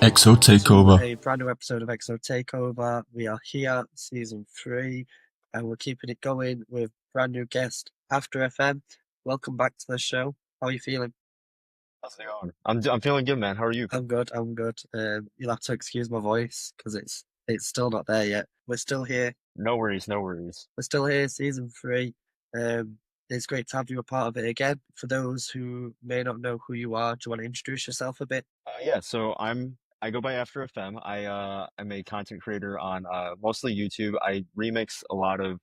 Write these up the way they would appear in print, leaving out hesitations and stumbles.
XO to TAKEOVER. a brand new episode of XO Takeover. We are here, season 3, and we're keeping it going with brand new guest, Afterfm. Welcome back to the show. How are you feeling? How's it going? I'm feeling good, man. How are you? I'm good, I'm good. You'll have to excuse my voice because it's still not there yet. We're still here. No worries, no worries. We're still here, season 3. It's great to have you a part of it again. For those who may not know who you are, do you want to introduce yourself a bit? Yeah, so I go by Afterfm. I'm a content creator on mostly YouTube. I remix a lot of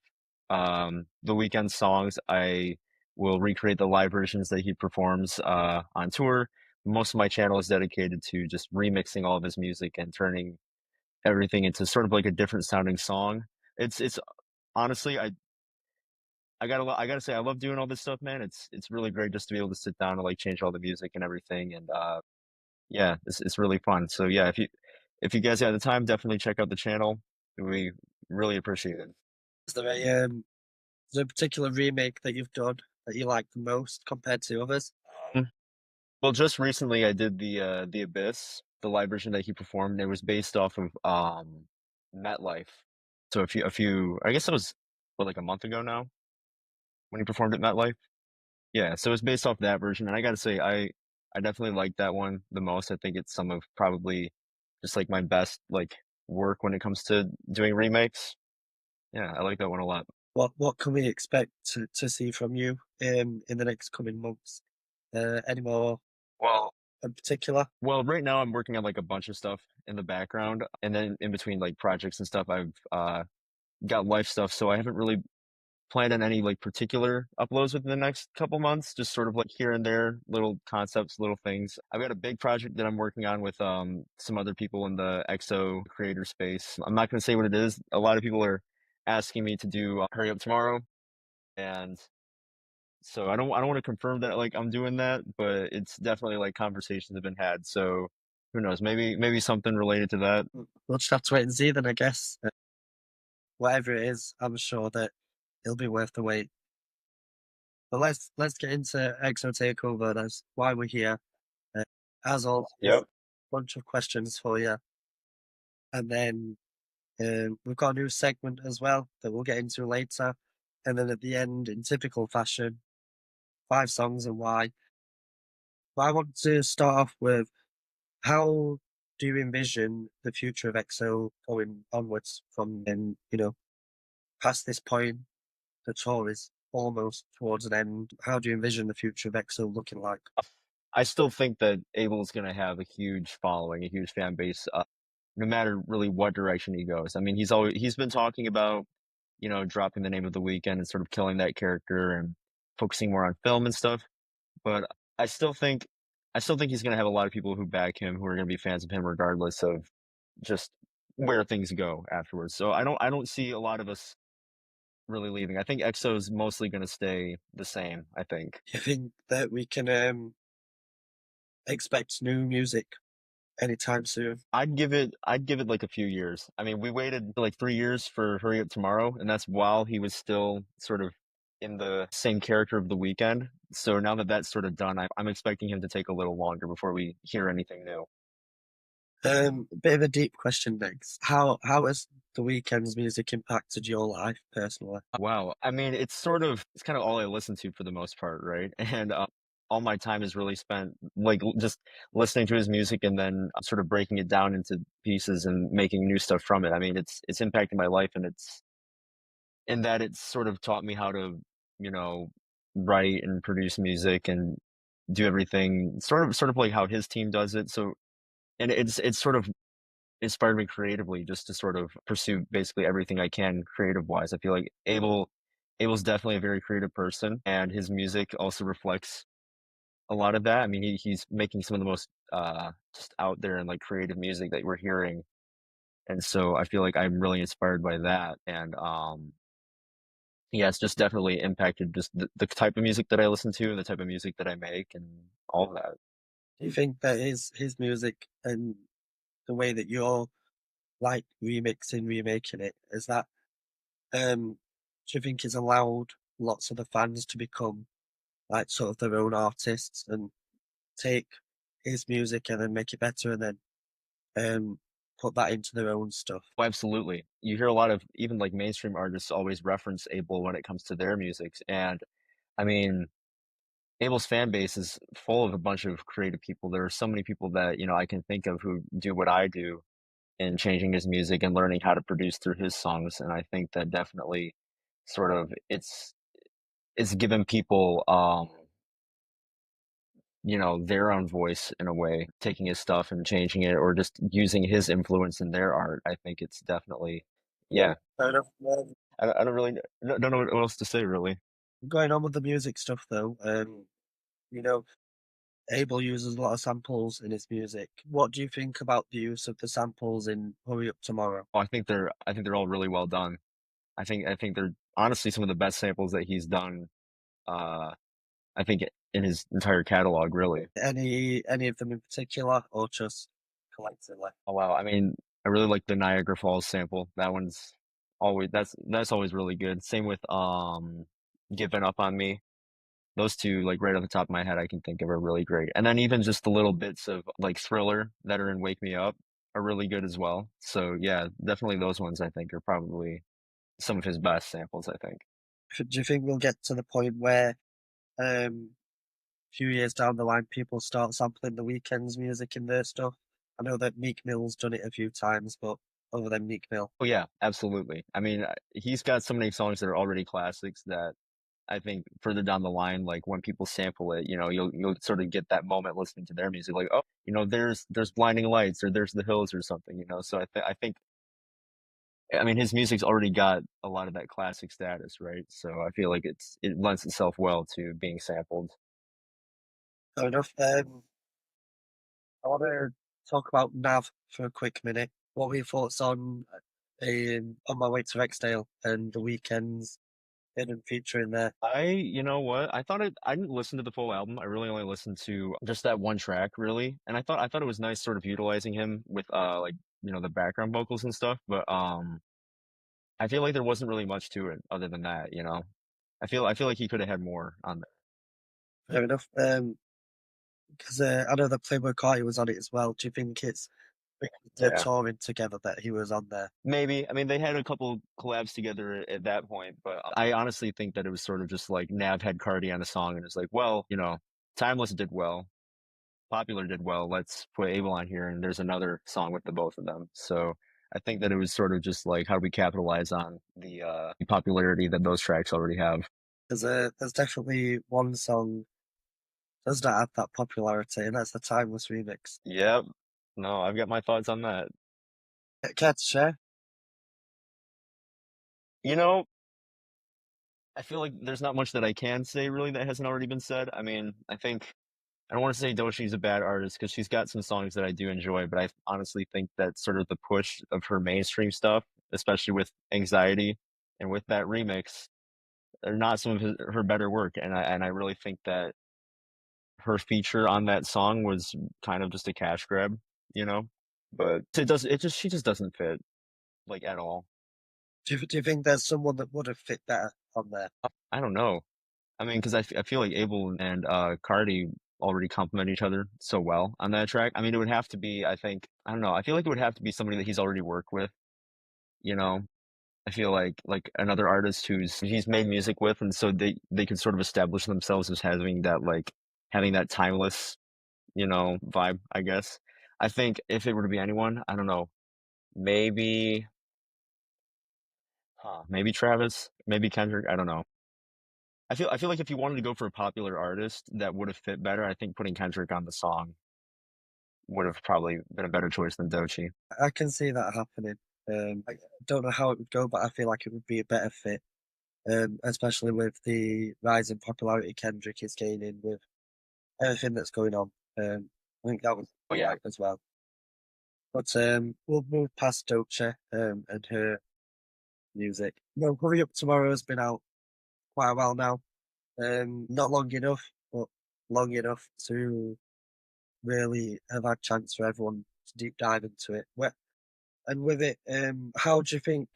the Weeknd songs. I will recreate the live versions that he performs on tour. Most of my channel is dedicated to just remixing all of his music and turning everything into sort of like a different sounding song. It's honestly I gotta say I love doing all this stuff, man. It's really great just to be able to sit down and like change all the music and everything, and yeah, it's really fun. So yeah, if you guys have the time, definitely check out the channel. We really appreciate it. Is there a particular remake that you've done that you like the most compared to others? Um, well, just recently I did the Abyss, the live version that he performed. It was based off of MetLife. So a few I guess it was what, like a month ago now when he performed at MetLife. Yeah, so it's based off that version, and I gotta say, I definitely like that one the most. I think it's some of probably just like my best like work when it comes to doing remakes. Yeah, I like that one a lot. What can we expect to see from you in the next coming months? Any more Well, in particular? well, right now I'm working on like a bunch of stuff in the background, and then in between like projects and stuff, I've got life stuff, so I haven't really planned on any like particular uploads within the next couple months, just sort of like here and there, little concepts, little things. I've got a big project that I'm working on with some other people in the XO creator space. I'm not going to say what it is. A lot of people are asking me to do Hurry Up Tomorrow, and so I don't want to confirm that like I'm doing that, but it's definitely like conversations have been had. So who knows? Maybe something related to that. We'll just have to wait and see then, I guess. Whatever it is, I'm sure that it'll be worth the wait. But let's get into XO Takeover. That's why we're here. Uh, as always, Yep. bunch of questions for you, and then we've got a new segment as well that we'll get into later. And then at the end, in typical fashion, 5 songs and why. But I want to start off with how do you envision the future of EXO going onwards from past this point? The tour is almost towards an end. How do you envision the future of EXO looking like? I still think that Abel's going to have a huge following, a huge fan base, no matter really what direction he goes. I mean, he's been talking about, dropping the name of the weekend and sort of killing that character and focusing more on film and stuff. But I still think I still think he's going to have a lot of people who back him, who are going to be fans of him regardless of just where things go afterwards. So I don't see a lot of us really leaving. I think EXO is mostly going to stay the same, I think. Do you think that we can expect new music anytime soon? I'd give it like a few years. I mean, we waited like 3 years for Hurry Up Tomorrow, and that's while he was still sort of in the same character of the weekend. So now that that's sort of done, I'm expecting him to take a little longer before we hear anything new. Bit of a deep question next. How has the weekend's music impacted your life personally? Wow. I mean, it's kind of all I listen to for the most part, right? And all my time is really spent like just listening to his music and then sort of breaking it down into pieces and making new stuff from it. I mean, it's impacted my life, and it's in that it's sort of taught me how to, you know, write and produce music and do everything sort of like how his team does it. So, and it's sort of inspired me creatively just to sort of pursue basically everything I can creative wise. I feel like Abel's definitely a very creative person, and his music also reflects a lot of that. I mean, he's making some of the most just out there and like creative music that we're hearing, and so I feel like I'm really inspired by that. And yeah, it's just definitely impacted just the type of music that I listen to and the type of music that I make and all of that. Do you think that his music and the way that you're like remaking it, is that do you think it's allowed lots of the fans to become like sort of their own artists and take his music and then make it better and then um, put that into their own stuff. Oh, absolutely. You hear a lot of even, like, mainstream artists always reference Abel when it comes to their music, and, I mean, Abel's fan base is full of a bunch of creative people. There are so many people that, I can think of who do what I do in changing his music and learning how to produce through his songs, and I think that definitely sort of it's given people, their own voice in a way, taking his stuff and changing it or just using his influence in their art. I think it's definitely yeah. Kind of, I don't really don't know what else to say really. going on with the music stuff though, you know, Abel uses a lot of samples in his music. What do you think about the use of the samples in Hurry Up Tomorrow? Oh, I think they're all really well done. I think they're honestly some of the best samples that he's done, uh, I think in his entire catalog, really. Any of them in particular, or just collectively? Oh, wow. I mean, I really like the Niagara Falls sample. That one's always that's always really good. Same with, Giving Up on Me. Those 2, like, right off the top of my head, I can think of are really great. And then even just the little bits of, like, Thriller that are in Wake Me Up are really good as well. So, yeah, definitely those ones I think are probably some of his best samples, I think. Do you think we'll get to the point where, a few years down the line, people start sampling the Weeknd's music in their stuff? I know that Meek Mill's done it a few times, but other than Meek Mill, Oh, yeah, absolutely. I mean, he's got so many songs that are already classics that I think further down the line, like, when people sample it, you'll sort of get that moment listening to their music, like, "Oh, there's Blinding Lights or there's The Hills or something," so I think I mean, his music's already got a lot of that classic status, right? So I feel like it lends itself well to being sampled. fair enough. I want to talk about Nav for a quick minute. What were your thoughts on My Way to Rexdale and the Weeknd's hidden feature in there? You know what? I didn't listen to the full album. I really only listened to just that one track, really. And I thought it was nice sort of utilizing him with like, the background vocals and stuff, but I feel like there wasn't really much to it other than that. I feel like he could have had more on there. Fair enough. Because I know that Playboy Carti was on it as well. Do you think it's because they're Yeah. touring together that he was on there? Maybe. I mean, they had a couple collabs together at that point, but I honestly think that it was sort of just like Nav had Cardi on a song and it's like, well, Timeless did well, Popular did well, let's put Abel on here and there's another song with the both of them. So I think that it was sort of just like how do we capitalize on the popularity that those tracks already have. There's definitely one song does not have that popularity, and that's the Timeless remix. Yep. No, I've got my thoughts on that. Care to share? You know, I feel like there's not much that I can say really that hasn't already been said. I mean, I don't want to say Doshi's a bad artist because she's got some songs that I do enjoy, but I honestly think that sort of the push of her mainstream stuff, especially with Anxiety and with that remix, are not some of her better work. And I really think that her feature on that song was kind of just a cash grab, you know. But she just doesn't fit like at all. Do you think there's someone that would have fit better on there? I don't know. I mean, because I feel like Abel and Cardi already complement each other so well on that track. I mean, it would have to be, I don't know. I feel like it would have to be somebody that he's already worked with. You know, I feel like another artist who's he's made music with, and so they could sort of establish themselves as having that timeless, vibe. I guess. I think if it were to be anyone, I don't know, maybe, maybe Travis, maybe Kendrick. I don't know. I feel like if you wanted to go for a popular artist that would have fit better, I think putting Kendrick on the song would have probably been a better choice than Doechii. I can see that happening. I don't know how it would go, but I feel like it would be a better fit, especially with the rise in popularity Kendrick is gaining with everything that's going on. I think that was Oh, yeah. right as well. But we'll move past Doechii and her music. No, Hurry Up Tomorrow has been out quite a while now. Not long enough, but long enough to really have had chance for everyone to deep dive into it. And with it, how do you think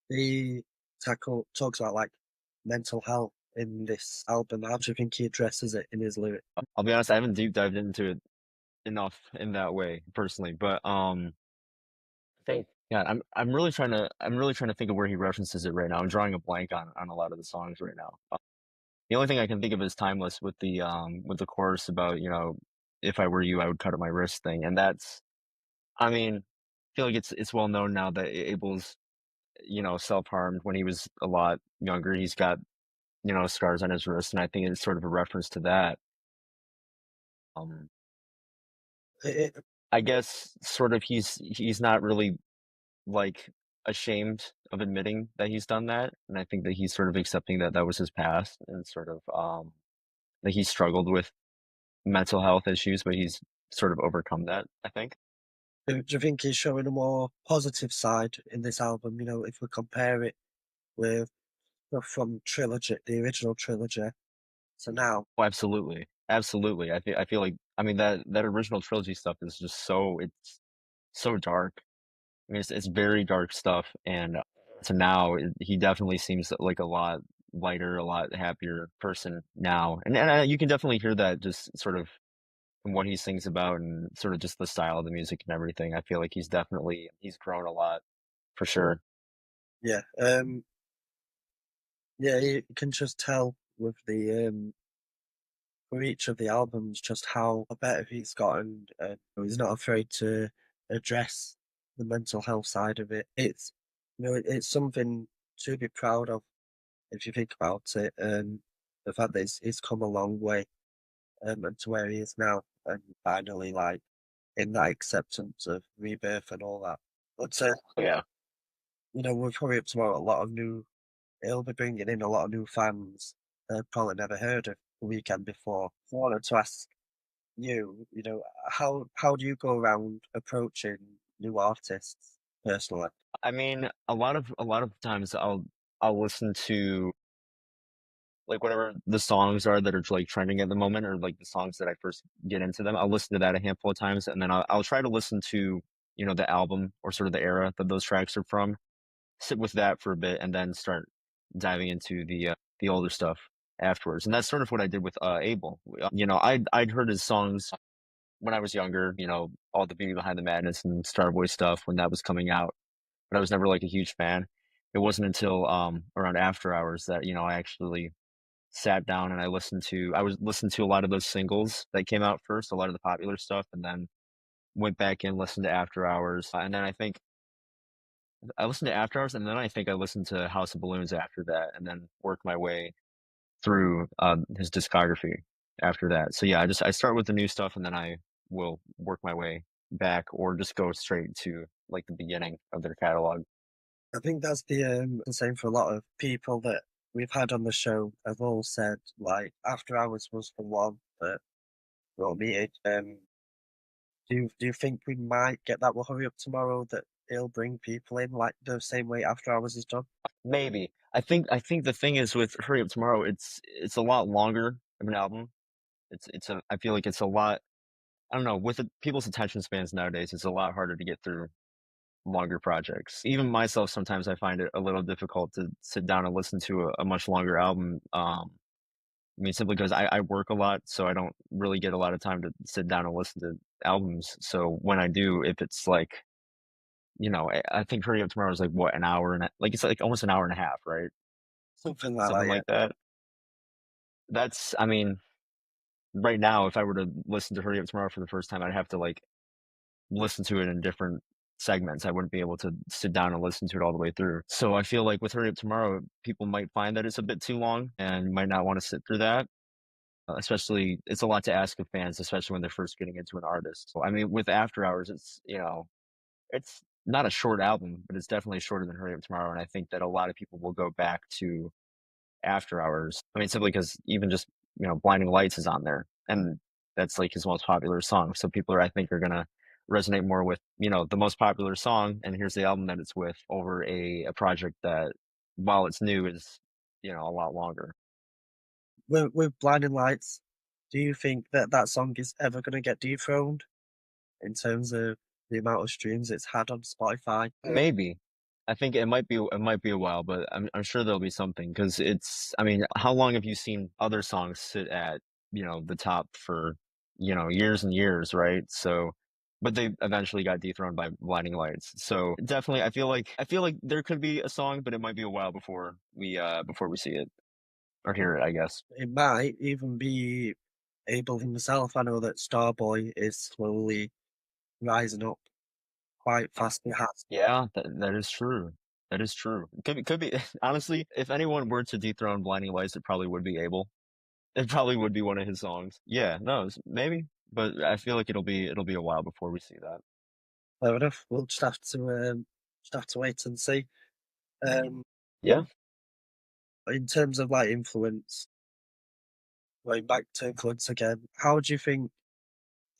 the tackle talks about like mental health in this album? How do you think he addresses it in his lyrics? I'll be honest, I haven't deep dived into it enough in that way personally, but think yeah, I'm really trying to think of where he references it right now. I'm drawing a blank on a lot of the songs right now. The only thing I can think of is "Timeless" with the chorus about, you know, "If I were you, I would cut at my wrist" thing, and that's I mean, I feel like it's well known now that Abel's, you know, self-harmed when he was a lot younger. He's got, you know, scars on his wrist, and I think it's sort of a reference to that. Um, It, I guess sort of he's not really, like, ashamed of admitting that he's done that, and I think that he's sort of accepting that that was his past and sort of, that he struggled with mental health issues, but he's sort of overcome that, I think. do you think he's showing a more positive side in this album? You know, if we compare it with from trilogy, the original trilogy, to now. Oh, absolutely. Absolutely. I feel like I mean, that original trilogy stuff is just so it's so dark. I mean, it's very dark stuff, and to now, he definitely seems like a lot lighter, a lot happier person now, and you can definitely hear that just sort of from what he sings about and sort of just the style of the music and everything. I feel like he's grown a lot for sure. Yeah, yeah, you can just tell with the for each of the albums just how better he's gotten, and he's not afraid to address the mental health side of it. It's it's something to be proud of if you think about it, and the fact that it's come a long way, and to where he is now, and finally like in that acceptance of rebirth and all that. But Yeah. with Hurry Up Tomorrow, a lot of new It'll be bringing in a lot of new fans, probably never heard of The Weeknd before. So I wanted to ask you, how do you go around approaching new artists personally? I mean, a lot of times I'll listen to like whatever the songs are that are like trending at the moment or like the songs that I first get into them. I'll listen to that a handful of times and then I'll try to listen to, you know, the album or sort of the era that those tracks are from. Sit with that for a bit and then start diving into the older stuff afterwards. And that's sort of what I did with Abel. You know, I'd heard his songs when I was younger, you know, all the Beauty Behind the Madness and Starboy stuff when that was coming out, but I was never like a huge fan. It wasn't until around After Hours that, you know, I actually sat down and I was listened to a lot of those singles that came out first, a lot of the popular stuff, and then went back and listened to After Hours, and then I think I listened to After Hours, and then I think I listened to House of Balloons after that, and then worked my way through, his discography after that. So, yeah, I start with the new stuff, and then I will work my way back or just go straight to, like, the beginning of their catalog. I think that's the same for a lot of people that we've had on the show. Have all said like After Hours was the one that brought me in. Do you think we might get that with Hurry Up Tomorrow that it'll bring people in like the same way After Hours is done? Maybe. I think the thing is with Hurry Up Tomorrow, it's a lot longer of an album. It's a I feel like it's a lot I don't know, with the people's attention spans nowadays, it's a lot harder to get through longer projects. Even myself, sometimes I find it a little difficult to sit down and listen to a much longer album. I mean, simply because I work a lot, so I don't really get a lot of time to sit down and listen to albums. So when I do, if it's like, you know, I think Hurry Up Tomorrow is like what an hour and like it's like almost an hour and a half, right? Something like Something that, yeah. like that. That's, I mean, right now, if I were to listen to Hurry Up Tomorrow for the first time, I'd have to like listen to it in different segments. I wouldn't be able to sit down and listen to it all the way through. So I feel like with Hurry Up Tomorrow, people might find that it's a bit too long and might not want to sit through that. Especially, it's a lot to ask of fans, especially when they're first getting into an artist. So, I mean, with After Hours, it's, you know, it's not a short album, but it's definitely shorter than Hurry Up Tomorrow. And I think that a lot of people will go back to After Hours. I mean, simply because even just, you know, Blinding Lights is on there, and that's, like, his most popular song, so people are I think are gonna resonate more with, you know, the most popular song, and here's the album that it's with, over a project that, while it's new, is, you know, a lot longer. With Blinding Lights, do you think that that song is ever gonna get dethroned in terms of the amount of streams it's had on Spotify? Maybe. I think it might be a while, but I'm sure there'll be something because it's I mean, how long have you seen other songs sit at, you know, the top for, you know, years and years, right? So but they eventually got dethroned by Blinding Lights. So definitely, I feel like there could be a song, but it might be a while before we see it or hear it, I guess. It might even be Abel himself. I know that Starboy is slowly rising up quite fast. It has. Yeah, that is true. That is true. Could be honestly, if anyone were to dethrone Blinding Lights, it probably would be Abel. It probably would be one of his songs. Yeah, no, maybe, but I feel like it'll be a while before we see that. Fair enough. We'll just have to wait and see. Um, Yeah. in terms of like influence, going back to influence again, how do you think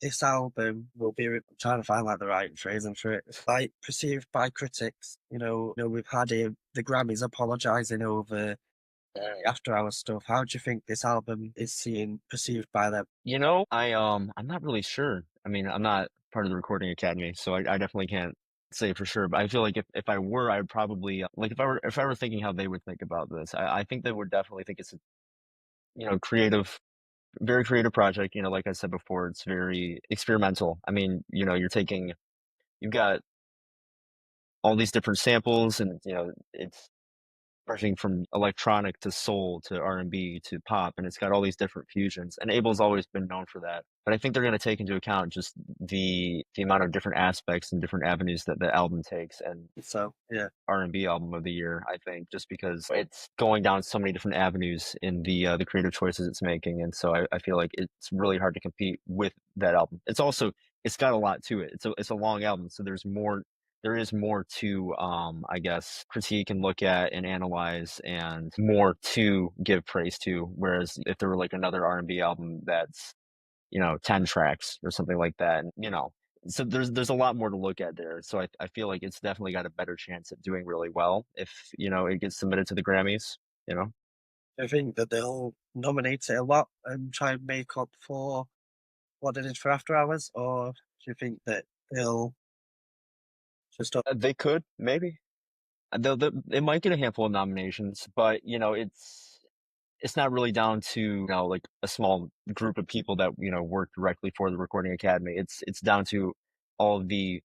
this album will be? I'm trying to find like the right phrasing for it. Like perceived by critics. We've had the Grammys apologising over After Hours stuff. How do you think this album is seen perceived by them? I'm not really sure. I mean, I'm not part of the recording academy, so I definitely can't say for sure. But I feel like if I were, I'd probably like if I were thinking how they would think about this, I think they would definitely think it's a creative, very creative project. Like I said before, it's very experimental. I mean, you've got all these different samples, and it's rushing from electronic to soul to R&B to pop, and it's got all these different fusions. And Abel's always been known for that. But I think they're going to take into account just the amount of different aspects and different avenues that the album takes, and So yeah, R&B album of the year, I think, just because it's going down so many different avenues in the creative choices it's making, and so I feel like it's really hard to compete with that album. It's got a lot to it. It's a long album, so there is more to I guess critique and look at and analyze, and more to give praise to. Whereas if there were like another R&B album that's 10 tracks or something like that, and so there's a lot more to look at there. So I feel like it's definitely got a better chance at doing really well if it gets submitted to the Grammys. You know, I think that they'll nominate it a lot and try and make up for what it is for After Hours, or do you think that they'll just They could maybe. They might get a handful of nominations, but it's not really down to like a small group of people that work directly for the Recording Academy. It's down to all of the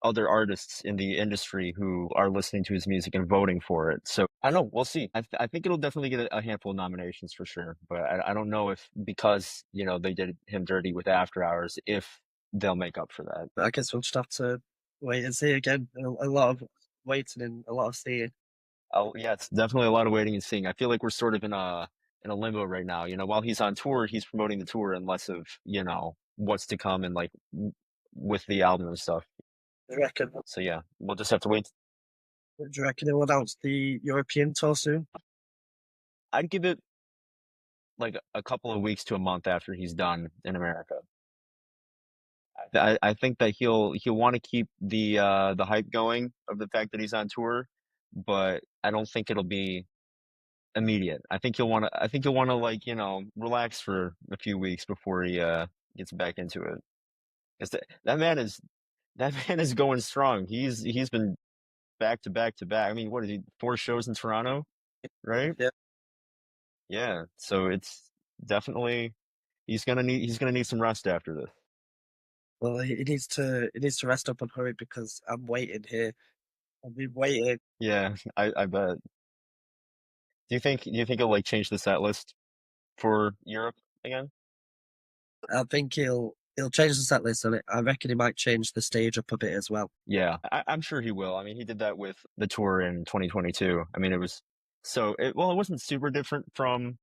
other artists in the industry who are listening to his music and voting for it. So I don't know. We'll see. I think it'll definitely get a handful of nominations for sure. But I don't know if, because they did him dirty with After Hours, if they'll make up for that. I guess we'll just have to wait and see again. A lot of waiting and a lot of seeing. Oh yeah, it's definitely a lot of waiting and seeing. I feel like we're sort of in a limbo right now. While he's on tour, he's promoting the tour, and less of what's to come, and like with the album and stuff. Do you reckon? So yeah, we'll just have to wait. Do you reckon they'll announce the European tour soon? I'd give it like a couple of weeks to a month after he's done in America. I think that he'll want to keep the hype going of the fact that he's on tour, but I don't think it'll be immediate. I think he'll want to like relax for a few weeks before he gets back into it. Because that man is going strong. He's been back to back to back. I mean, what is he? 4 shows in Toronto, right? Yeah. Yeah. So it's definitely he's gonna need some rest after this. Well, he needs to rest up and hurry because I'm waiting here. I've been waiting. Yeah, I bet. Do you think he'll like change the set list for Europe again? I think he'll change the set list on it. I reckon he might change the stage up a bit as well. Yeah, I'm sure he will. I mean, he did that with the tour in 2022. I mean, it wasn't super different from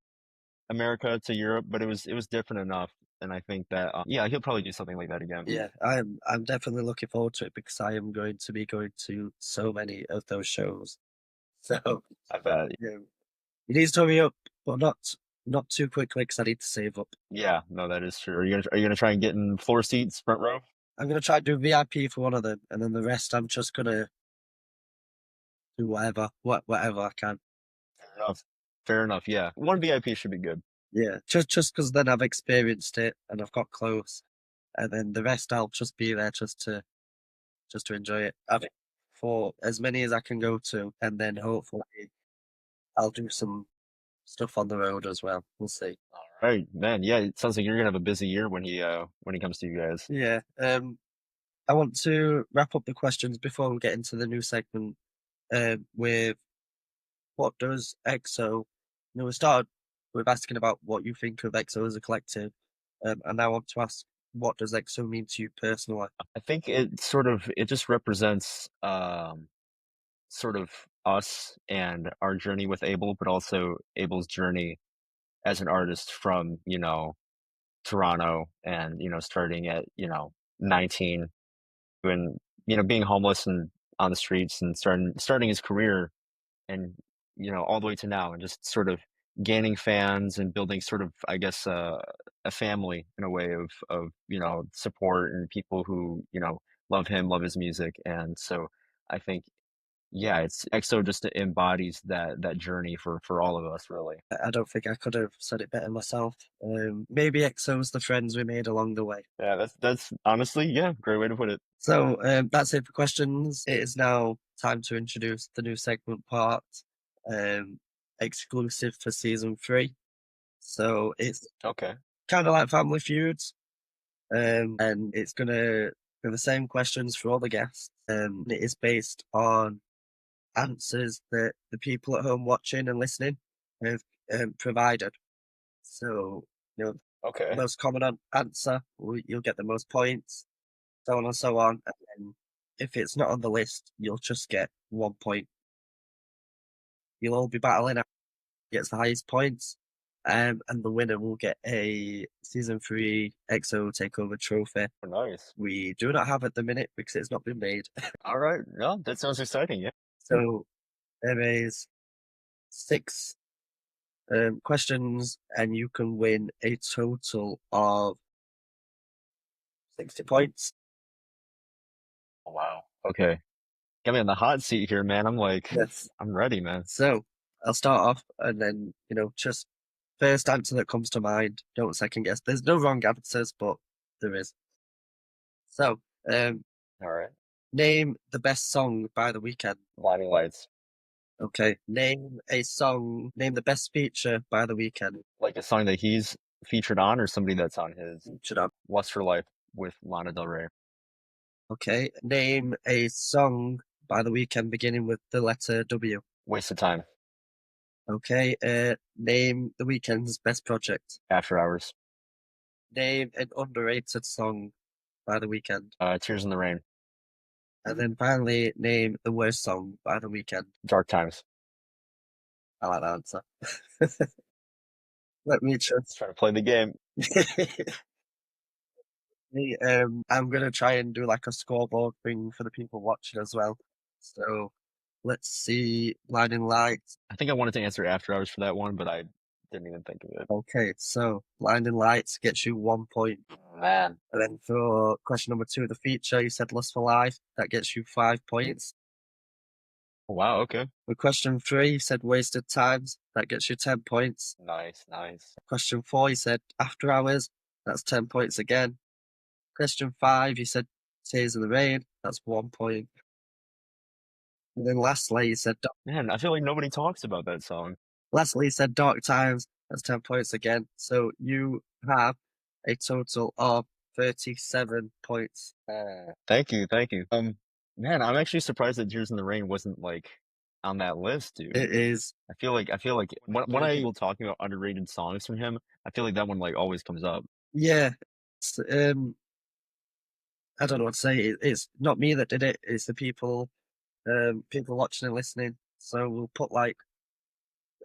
America to Europe, but it was different enough. And I think that yeah, he'll probably do something like that again. Yeah, I'm definitely looking forward to it because I am going to be going to so many of those shows. So I bet. yeah, he needs to hurry up, but not too quickly because I need to save up. Yeah, no, that is true. Are you gonna try and get in floor seats, front row? I'm gonna try and do VIP for one of them, and then the rest I'm just gonna do whatever I can. Fair enough. Fair enough. Yeah, one VIP should be good. Yeah, just because then I've experienced it and I've got close, and then the rest I'll just be there just to enjoy it. I think for as many as I can go to, and then hopefully I'll do some stuff on the road as well. We'll see. All right, man. Yeah, it sounds like you're gonna have a busy year when he comes to you guys. Yeah. I want to wrap up the questions before we get into the new segment with what does EXO, we started with asking about what you think of EXO as a collective, and I want to ask, what does EXO mean to you personally? I think it just represents, sort of us and our journey with Abel, but also Abel's journey as an artist from, Toronto and, starting at, 19 and, being homeless and on the streets and starting his career and, all the way to now and just sort of gaining fans and building sort of, I guess, a family in a way of, support and people who, love him, love his music. And so I think, yeah, it's EXO just embodies that journey for all of us, really. I don't think I could have said it better myself. Maybe EXO's the friends we made along the way. Yeah, that's honestly, yeah, great way to put it. So that's it for questions. It is now time to introduce the new segment part, um, exclusive for season 3. So it's Okay. kind of like Family Feuds, and it's gonna be the same questions for all the guests. It is based on answers that the people at home watching and listening have provided. So, Okay. most common answer, you'll get the most points, so on and so on. And then if it's not on the list, you'll just get 1 point. You'll all be battling out who gets the highest points. And the winner will get a season 3 XO Takeover trophy. Oh, nice. We do not have at the minute because it's not been made. Alright, no, that sounds exciting, yeah. So there is 6 questions, and you can win a total of 60 points. Oh, wow. Okay. Get me on the hot seat here, man. Yes. I'm ready, man. So I'll start off, and then, just first answer that comes to mind. Don't second guess. There's no wrong answers, but there is. So, Alright. name the best song by The Weeknd. Blinding Lights. Okay. Name a song. Name the best feature by The Weeknd. Like a song that he's featured on or somebody that's on his Shut up. Lust for Life with Lana Del Rey. Okay. Name a song by The Weeknd beginning with the letter W. Waste of Time. Okay. Name The Weeknd's best project. After Hours. Name an underrated song by The Weeknd. Tears in the Rain. And then finally, name the worst song by The Weeknd. Dark Times. I like that answer. Let me Just just. trying to play the game. I'm gonna try and do like a scoreboard thing for the people watching as well. So let's see. Blinding Lights. I think I wanted to answer After Hours for that one, but I didn't even think of it. Okay, so Blinding Lights gets you 1 point. Man. And then for question number 2, the feature, you said Lust for Life. That gets you 5 points. Wow, okay. With question 3, you said Wasted Times. That gets you 10 points. Nice, nice. Question 4, you said After Hours. That's 10 points again. Question 5, you said Tears in the Rain. That's 1 point. And then lastly, you said Man, I feel like nobody talks about that song. Dark Times. That's 10 points again. So you have a total of 37 points. Thank you, thank you. Man, I'm actually surprised that Tears in the Rain wasn't, on that list, dude. It is, I feel like when I people talking about underrated songs from him, I feel like that one, always comes up. yeah. I don't know what to say. It's not me that did it. It's the people watching and listening. So we'll put like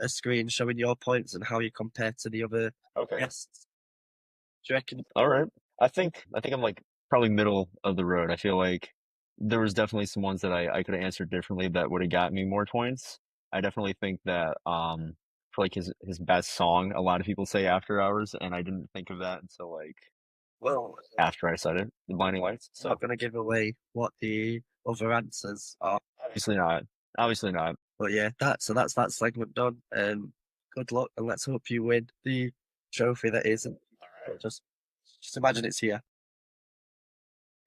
a screen showing your points and how you compare to the other Okay. guests. Do you reckon? Alright. I think I'm, probably middle of the road. I feel like there was definitely some ones that I coulda answered differently that woulda got me more points. I definitely think that, for, his best song, a lot of people say After Hours, and I didn't think of that until, Well, after I said it, The Blinding Lights, I'm not so going to give away what the other answers are. obviously not. Obviously not. But yeah, that's that segment done. Good luck, and let's hope you win the trophy that is. Alright. Just imagine it's here.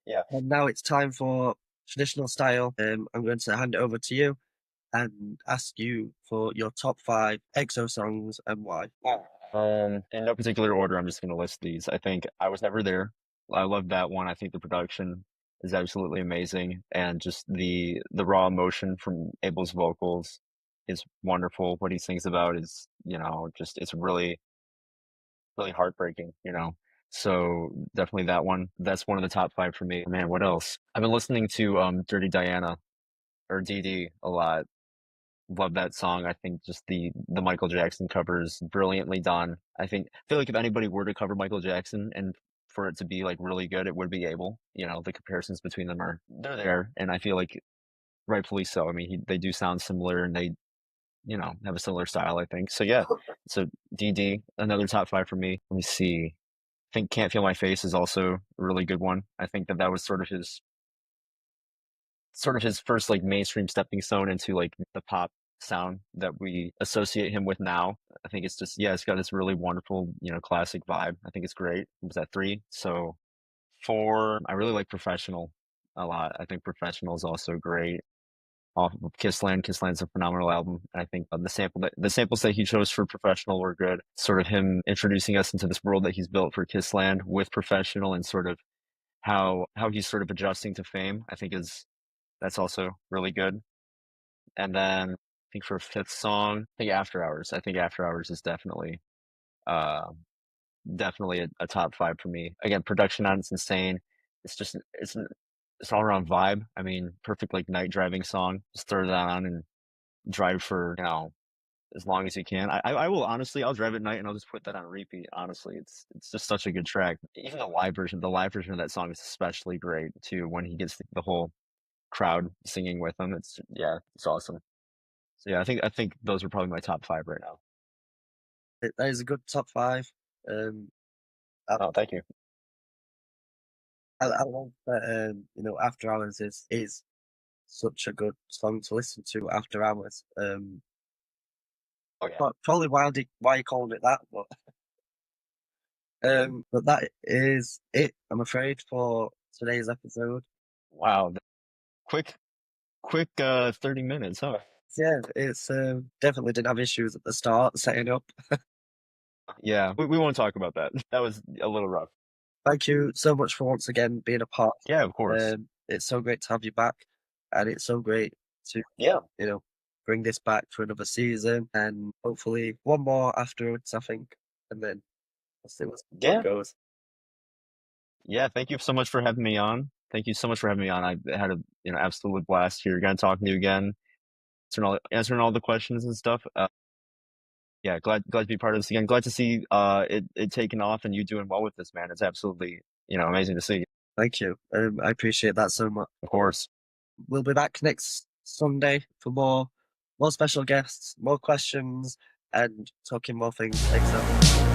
Yeah. And now it's time for traditional style. I'm going to hand it over to you and ask you for your top 5 EXO songs and why. In no particular order, I'm just gonna list these. I think I Was Never There. I love that one. I think the production is absolutely amazing, and just the raw emotion from Abel's vocals is wonderful. What he sings about is, just it's really, really heartbreaking, you know? So definitely that one. That's one of the top 5 for me. Man, what else? I've been listening to Dirty Diana or DD a lot. Love that song. I think just the Michael Jackson cover is brilliantly done. I feel like if anybody were to cover Michael Jackson and for it to be like really good, it would be Abel. The comparisons between them are they're there, and I feel like rightfully so. I mean, they do sound similar, and they have a similar style. I think so. Yeah. So DD, another top 5 for me. Let me see. I think Can't Feel My Face is also a really good one. I think that was sort of his first like mainstream stepping stone into like the pop sound that we associate him with now. I think it's just yeah, it's got this really wonderful, classic vibe. I think it's great. Was that 3? So 4, I really like Professional a lot. I think Professional is also great. Off of Kissland. Kissland's a phenomenal album. I think the samples that he chose for Professional were good. Sort of him introducing us into this world that he's built for Kissland with Professional, and sort of how he's sort of adjusting to fame. I think is that's also really good. And then I think for a 5th song, I think After Hours. I think After Hours is uh definitely a top 5 for me. Again, production on it's insane. It's just it's all around vibe. I mean, perfect like night driving song. Just throw that on and drive for as long as you can. I will honestly, I'll drive at night and I'll just put that on repeat. Honestly, it's just such a good track. Even the live version of that song is especially great too. When he gets the whole crowd singing with him, it's awesome. So yeah, I think those are probably my top 5 right now. That is a good top 5. Um, I, Oh, thank you. I love that. After Hours is such a good song to listen to after hours. Oh yeah. Probably why you called it that, but that is it. I'm afraid for today's episode. Wow. Quick 30 minutes, huh? Yeah, it's definitely didn't have issues at the start setting up. Yeah, we won't talk about that. That was a little rough. Thank you so much for once again being a part. Yeah, of course. It's so great to have you back, and it's so great to Yeah. you know bring this back for another season, and hopefully one more afterwards. I think, and then we'll see what Yeah. goes. Yeah, thank you so much for having me on. Thank you so much for having me on. I had a, absolute blast here. Gonna talking to you again, answering all the questions and stuff. Yeah, glad to be part of this again. Glad to see it taking off and you doing well with this, man. It's absolutely, amazing to see. Thank you. I appreciate that so much. Of course. We'll be back next Sunday for more special guests, more questions, and talking more things. XO.